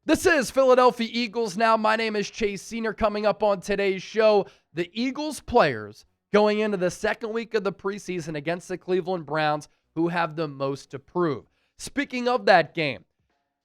This is Philadelphia Eagles Now. My name is Chase Senior. Coming up on today's show, the Eagles players going into the second week of the preseason against the Cleveland Browns, who have the most to prove. Speaking of that game,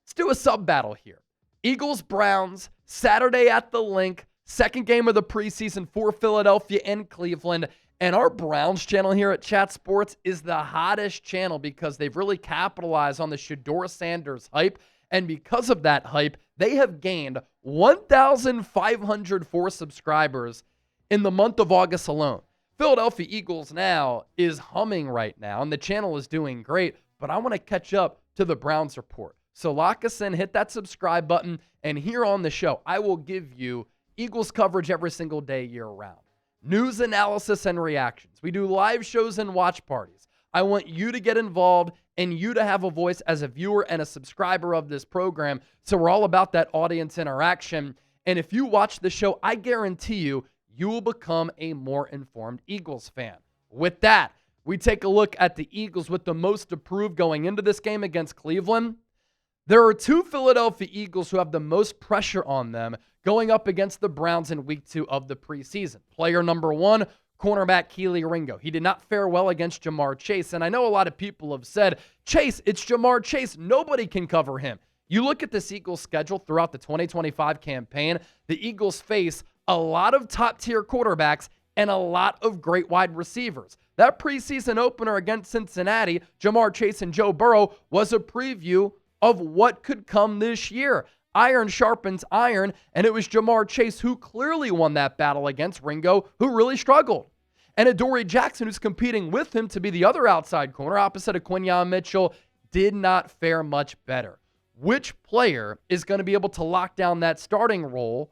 let's do a sub-battle here. Eagles-Browns, Saturday at the Link, second game of the preseason for Philadelphia and Cleveland. And our Browns channel here at Chat Sports is the hottest channel because they've really capitalized on the Shedeur Sanders hype. And because of that hype, they have gained 1,504 subscribers in the month of August alone. Philadelphia Eagles Now is humming right now, and the channel is doing great, but I want to catch up to the Browns report. So lock us in, hit that subscribe button, and here on the show, I will give you Eagles coverage every single day year-round. News, analysis, and reactions. We do live shows and watch parties. I want you to get involved and you to have a voice as a viewer and a subscriber of this program. So we're all about that audience interaction. And if you watch the show, I guarantee you, you will become a more informed Eagles fan. With that, we take a look at the Eagles with the most to prove going into this game against Cleveland. There are two Philadelphia Eagles who have the most pressure on them going up against the Browns in week 2 of the preseason. Player number 1, cornerback Kelee Ringo. He did not fare well against Ja'Marr Chase, and I know a lot of people have said, Chase, it's Ja'Marr Chase. Nobody can cover him. You look at this Eagles schedule throughout the 2025 campaign, the Eagles face a lot of top-tier quarterbacks and a lot of great wide receivers. That preseason opener against Cincinnati, Ja'Marr Chase and Joe Burrow, was a preview of what could come this year. Iron sharpens iron, and it was Ja'Marr Chase who clearly won that battle against Ringo, who really struggled. And Adoree Jackson, who's competing with him to be the other outside corner opposite of Quinyon Mitchell, did not fare much better. Which player is going to be able to lock down that starting role,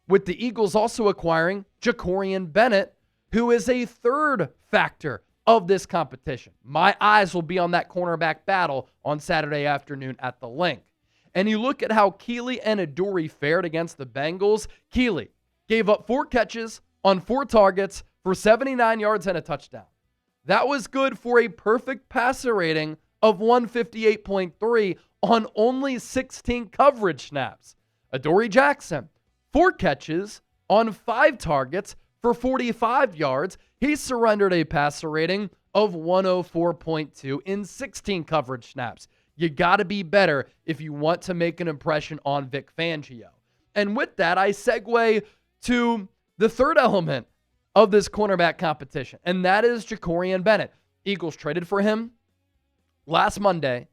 with the Eagles also acquiring Jakorian Bennett, who is a third factor of this competition? My eyes will be on that cornerback battle on Saturday afternoon at the Link. And you look at how Kelee and Adoree fared against the Bengals. Kelee gave up 4 catches on 4 targets for 79 yards and a touchdown. That was good for a perfect passer rating of 158.3 on only 16 coverage snaps. Adoree Jackson, 4 catches on 5 targets for 45 yards. He surrendered a passer rating of 104.2 in 16 coverage snaps. You got to be better if you want to make an impression on Vic Fangio. And with that, I segue to the third element of this cornerback competition, and that is Jakorian Bennett. Eagles traded for him last Monday,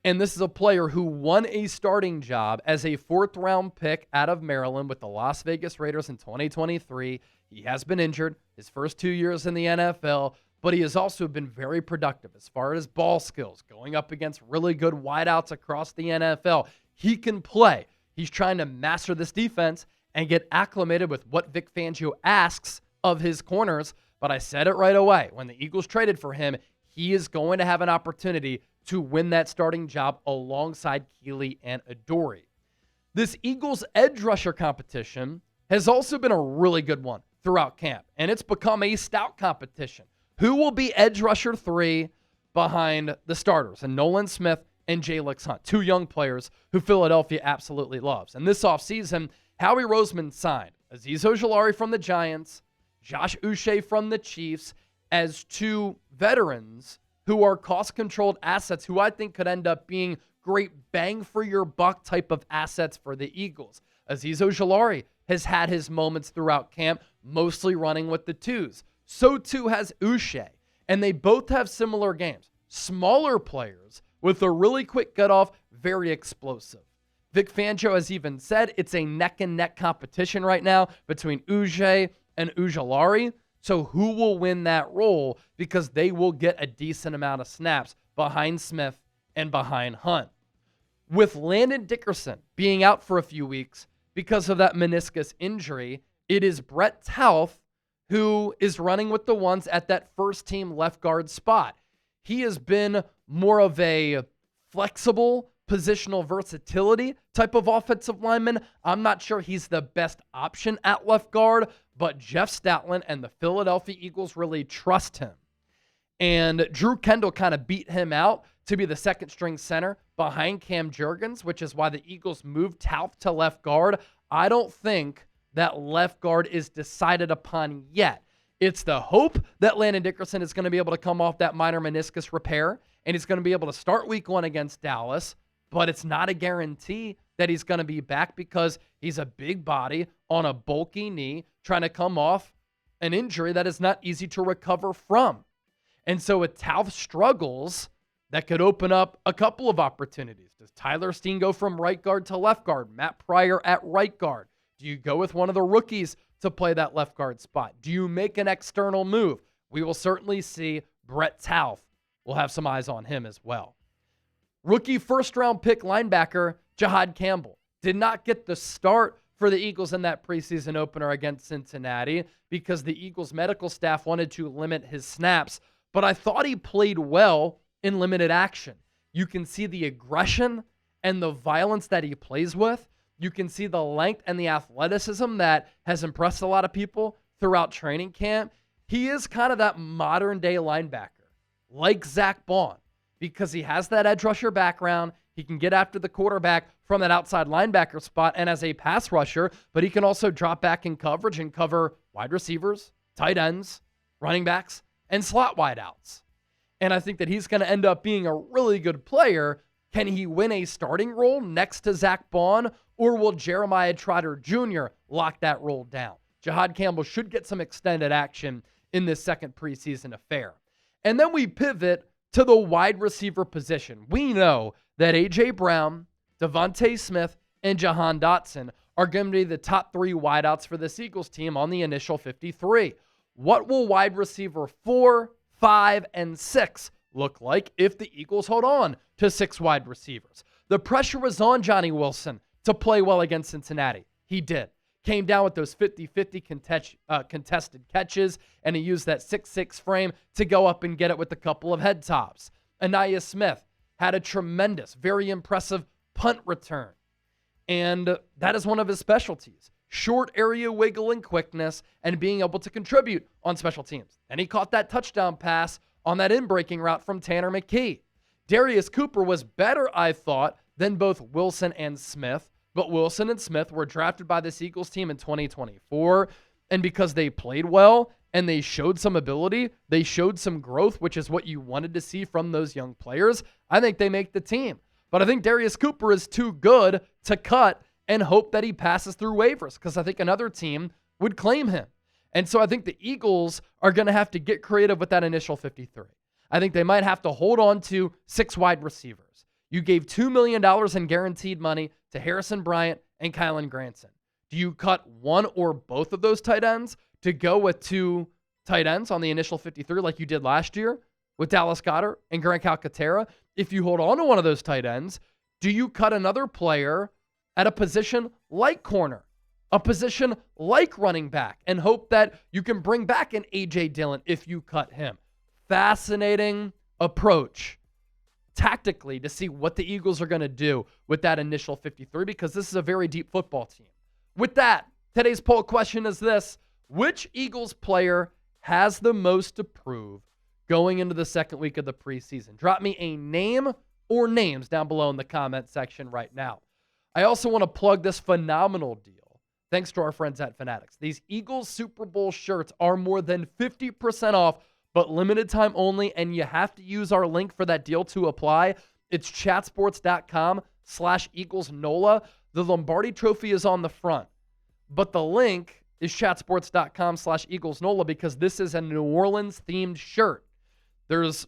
and this is a player who won a starting job as a 4th-round pick out of Maryland with the Las Vegas Raiders in 2023. He has been injured his first 2 years in the NFL, but he has also been very productive as far as ball skills, going up against really good wideouts across the NFL. He can play. He's trying to master this defense and get acclimated with what Vic Fangio asks of his corners. But I said it right away. When the Eagles traded for him, he is going to have an opportunity to win that starting job alongside Kelee and Adoree. This Eagles edge rusher competition has also been a really good one throughout camp, and it's become a stout competition. Who will be edge rusher 3 behind the starters? And Nolan Smith and Jalix Hunt, 2 young players who Philadelphia absolutely loves. And this offseason, Howie Roseman signed Azeez Ojulari from the Giants, Josh Uche from the Chiefs, as 2 veterans who are cost-controlled assets who I think could end up being great bang-for-your-buck type of assets for the Eagles. Azeez Ojulari has had his moments throughout camp, mostly running with the 2s. So too has Uche, and they both have similar games. Smaller players with a really quick get-off, very explosive. Vic Fangio has even said it's a neck-and-neck competition right now between Uche and Ojulari. So who will win that role? Because they will get a decent amount of snaps behind Smith and behind Hunt. With Landon Dickerson being out for a few weeks because of that meniscus injury, it is Brett Toth who is running with the ones at that first-team left guard spot. He has been more of a flexible, positional versatility type of offensive lineman. I'm not sure he's the best option at left guard, but Jeff Stoutland and the Philadelphia Eagles really trust him. And Drew Kendall kind of beat him out to be the second-string center behind Cam Jurgens, which is why the Eagles moved Toth to left guard. I don't think that left guard is decided upon yet. It's the hope that Landon Dickerson is going to be able to come off that minor meniscus repair, and he's going to be able to start week 1 against Dallas, but it's not a guarantee that he's going to be back because he's a big body on a bulky knee trying to come off an injury that is not easy to recover from. And so with Toth struggles, that could open up a couple of opportunities. Does Tyler Steen go from right guard to left guard? Matt Pryor at right guard? Do you go with one of the rookies to play that left guard spot? Do you make an external move? We will certainly see Brett Toth. We'll have some eyes on him as well. Rookie first-round pick linebacker Jihaad Campbell did not get the start for the Eagles in that preseason opener against Cincinnati because the Eagles medical staff wanted to limit his snaps, but I thought he played well in limited action. You can see the aggression and the violence that he plays with. You can see the length and the athleticism that has impressed a lot of people throughout training camp. He is kind of that modern-day linebacker, like Zach Bond, because he has that edge rusher background. He can get after the quarterback from that outside linebacker spot and as a pass rusher, but he can also drop back in coverage and cover wide receivers, tight ends, running backs, and slot wideouts. And I think that he's going to end up being a really good player. Can he win a starting role next to Zach Bond, or will Jeremiah Trotter Jr. lock that role down? Jihaad Campbell should get some extended action in this second preseason affair. And then we pivot to the wide receiver position. We know that A.J. Brown, Devontae Smith, and Jahan Dotson are going to be the top 3 wideouts for this Eagles team on the initial 53. What will wide receiver 4, 5, and 6 look like if the Eagles hold on to 6 wide receivers? The pressure was on Johnny Wilson to play well against Cincinnati. He did. Came down with those 50-50 contested catches, and he used that 6'6" frame to go up and get it with a couple of head tops. Ainias Smith had a tremendous, very impressive punt return, and that is one of his specialties. Short area wiggle and quickness and being able to contribute on special teams. And he caught that touchdown pass on that in-breaking route from Tanner McKee. Darius Cooper was better, I thought, than both Wilson and Smith, but Wilson and Smith were drafted by this Eagles team in 2024, and because they played well and they showed some ability, they showed some growth, which is what you wanted to see from those young players, I think they make the team. But I think Darius Cooper is too good to cut and hope that he passes through waivers, because I think another team would claim him. And so I think the Eagles are going to have to get creative with that initial 53. I think they might have to hold on to 6 wide receivers. You gave $2 million in guaranteed money to Harrison Bryant and Kylan Granson. Do you cut one or both of those tight ends to go with 2 tight ends on the initial 53 like you did last year with Dallas Goedert and Grant Calcaterra? If you hold on to one of those tight ends, do you cut another player at a position like corner, a position like running back, and hope that you can bring back an A.J. Dillon if you cut him? Fascinating approach tactically to see what the Eagles are going to do with that initial 53, because this is a very deep football team. With that, today's poll question is this: which Eagles player has the most to prove going into the second week of the preseason? Drop me a name or names down below in the comment section right now. I also want to plug this phenomenal deal, thanks to our friends at Fanatics. These Eagles Super Bowl shirts are more than 50% off, but limited time only, and you have to use our link for that deal to apply. It's chatsports.com/EaglesNola. The Lombardi Trophy is on the front, but the link is chatsports.com/EaglesNola because this is a New Orleans-themed shirt. There's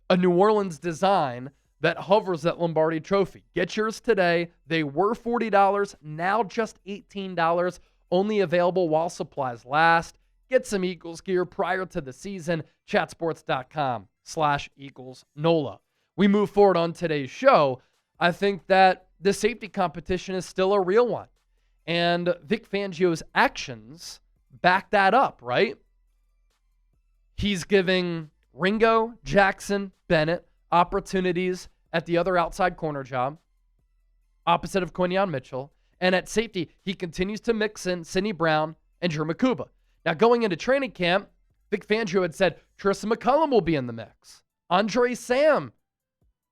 a New Orleans design that hovers that Lombardi Trophy. Get yours today. They were $40, now just $18, only available while supplies last. Get some Eagles gear prior to the season. Chatsports.com/EaglesNola. We move forward on today's show. I think that the safety competition is still a real one. And Vic Fangio's actions back that up, right? He's giving Ringo, Jackson, Bennett opportunities at the other outside corner job, opposite of Quinyon Mitchell. And at safety, he continues to mix in Sidney Brown and Drew Makuba. Now, going into training camp, Vic Fangio had said Tristan McCullum will be in the mix. Andre Sam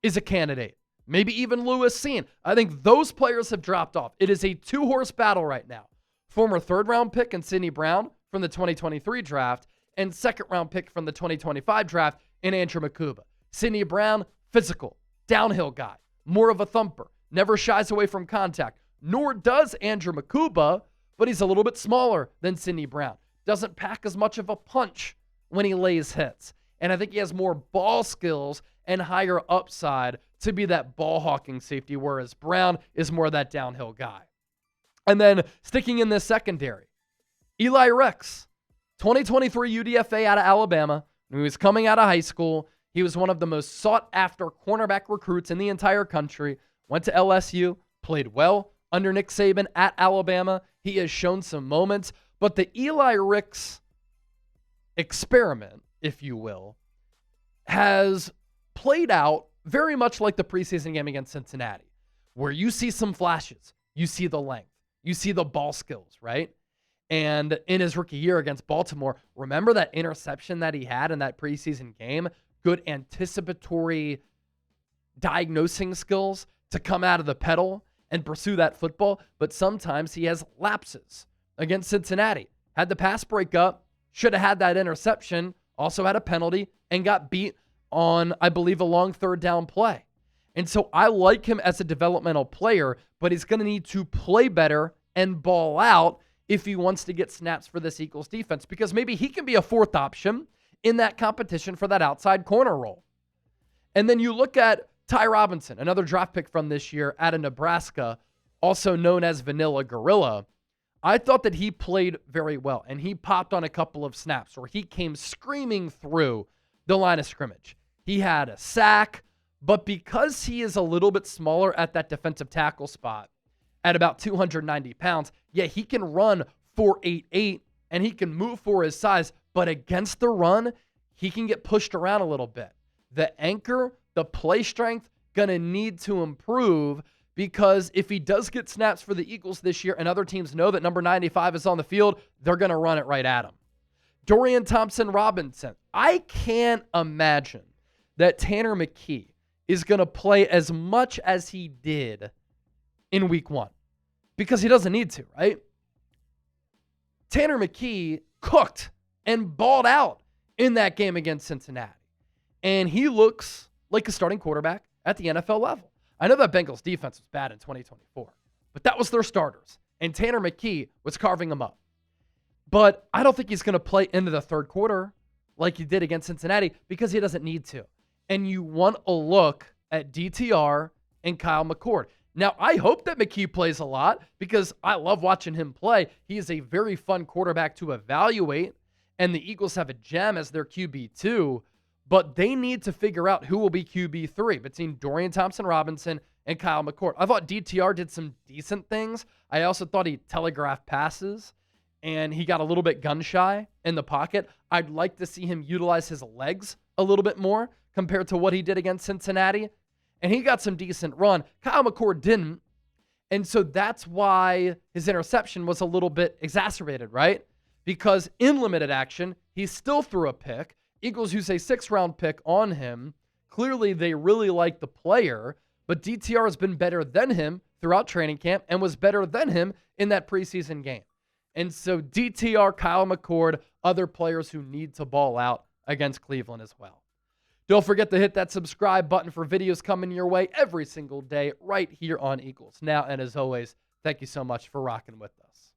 is a candidate. maybe even Lewis Seen. I think those players have dropped off. It is a two-horse battle right now. Former third-round pick in Sidney Brown from the 2023 draft and second-round pick from the 2025 draft in Andrew Mukuba. Sidney Brown, physical, downhill guy, more of a thumper, never shies away from contact, nor does Andrew Mukuba, but he's a little bit smaller than Sidney Brown. Doesn't pack as much of a punch when he lays hits. And I think he has more ball skills and higher upside to be that ball hawking safety, whereas Brown is more that downhill guy. And then sticking in this secondary, Eli Ricks, 2023 UDFA out of Alabama. When he was coming out of high school, he was one of the most sought-after cornerback recruits in the entire country. Went to LSU, played well under Nick Saban at Alabama. He has shown some moments, but the Eli Ricks experiment, if you will, has played out very much like the preseason game against Cincinnati, where you see some flashes, you see the length, you see the ball skills, right? And in his rookie year against Baltimore, remember that interception that he had in that preseason game? Good anticipatory diagnosing skills to come out of the pedal and pursue that football, but sometimes he has lapses. Against Cincinnati, had the pass break up, should have had that interception, also had a penalty, and got beat on, I believe, a long third down play. And so I like him as a developmental player, but he's going to need to play better and ball out if he wants to get snaps for this Eagles defense, because maybe he can be a fourth option in that competition for that outside corner role. And then you look at Ty Robinson, another draft pick from this year out of Nebraska, also known as Vanilla Gorilla. I thought that he played very well, and he popped on a couple of snaps where he came screaming through the line of scrimmage. He had a sack, but because he is a little bit smaller at that defensive tackle spot, at about 290 pounds, yeah, he can run 4.88, and he can move for his size, but against the run, he can get pushed around a little bit. The anchor, the play strength, gonna need to improve, because if he does get snaps for the Eagles this year and other teams know that number 95 is on the field, they're gonna run it right at him. Dorian Thompson-Robinson. I can't imagine that Tanner McKee is gonna play as much as he did in week 1, because he doesn't need to, right? Tanner McKee cooked and balled out in that game against Cincinnati. And he looks like a starting quarterback at the NFL level. I know that Bengals defense was bad in 2024, but that was their starters. And Tanner McKee was carving them up. But I don't think he's going to play into the third quarter like he did against Cincinnati, because he doesn't need to. And you want a look at DTR and Kyle McCord. Now, I hope that McKee plays a lot, because I love watching him play. He is a very fun quarterback to evaluate, and the Eagles have a gem as their QB2, but they need to figure out who will be QB3 between Dorian Thompson-Robinson and Kyle McCord. I thought DTR did some decent things. I also thought he telegraphed passes, and he got a little bit gun-shy in the pocket. I'd like to see him utilize his legs a little bit more compared to what he did against Cincinnati. And he got some decent run. Kyle McCord didn't. And so that's why his interception was a little bit exacerbated, right? Because in limited action, he still threw a pick. Eagles use a 6th-round pick on him. Clearly, they really like the player, but DTR has been better than him throughout training camp and was better than him in that preseason game. And so DTR, Kyle McCord, other players who need to ball out against Cleveland as well. Don't forget to hit that subscribe button for videos coming your way every single day right here on Eagles Now. And as always, thank you so much for rocking with us.